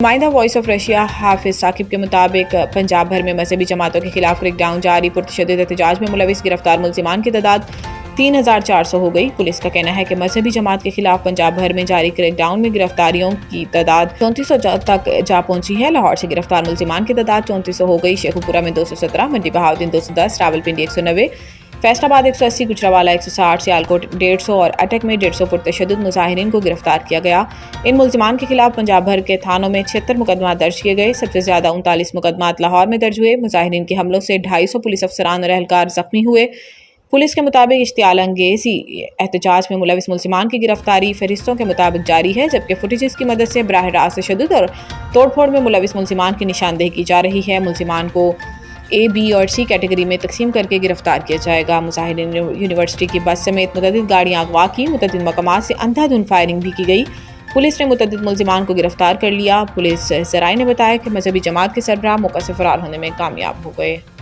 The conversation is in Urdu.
نمائندہ وائس آف رشیا حافظ ثاقب کے مطابق پنجاب بھر میں مذہبی جماعتوں کے خلاف کریک ڈاؤن جاری، پرتشدد احتجاج میں ملوث گرفتار ملزمان کی تعداد 3400 ہو گئی۔ پولیس کا کہنا ہے کہ مذہبی جماعت کے خلاف پنجاب بھر میں جاری کریک ڈاؤن میں گرفتاریوں کی تعداد 3400 تک جا پہنچی ہے۔ لاہور سے گرفتار ملزمان کی تعداد 3400 ہو گئی۔ شیخو پورہ میں 217، منڈی بہاؤدین 210، راولپنڈی 190، فیصل آباد 180، گجرانوالہ 160، سیالکوٹ 150 اور اٹک میں 150 پرتشدد مظاہرین کو گرفتار کیا گیا۔ ان ملزمان کے خلاف پنجاب بھر کے تھانوں میں 76 مقدمات درج کیے گئے۔ سب سے زیادہ 39 مقدمات لاہور میں درج ہوئے۔ مظاہرین کے حملوں سے 250 پولیس افسران اور اہلکار زخمی ہوئے۔ پولیس کے مطابق اشتعال انگیزی احتجاج میں ملوث ملزمان کی گرفتاری فہرستوں کے مطابق جاری ہے، جبکہ فوٹیجز کی مدد سے براہ راست تشدد اور توڑ پھوڑ میں ملوث ملزمان کی نشاندہی کی جا رہی ہے۔ ملزمان کو A، B اور C کیٹیگری میں تقسیم کر کے گرفتار کیا جائے گا۔ مظاہرین نے یونیورسٹی کی بس سمیت متعدد گاڑیاں اغوا کی۔ متعدد مقامات سے اندھا دھند فائرنگ بھی کی گئی۔ پولیس نے متعدد ملزمان کو گرفتار کر لیا۔ پولیس ذرائع نے بتایا کہ مذہبی جماعت کے سربراہ موقع سے فرار ہونے میں کامیاب ہو گئے۔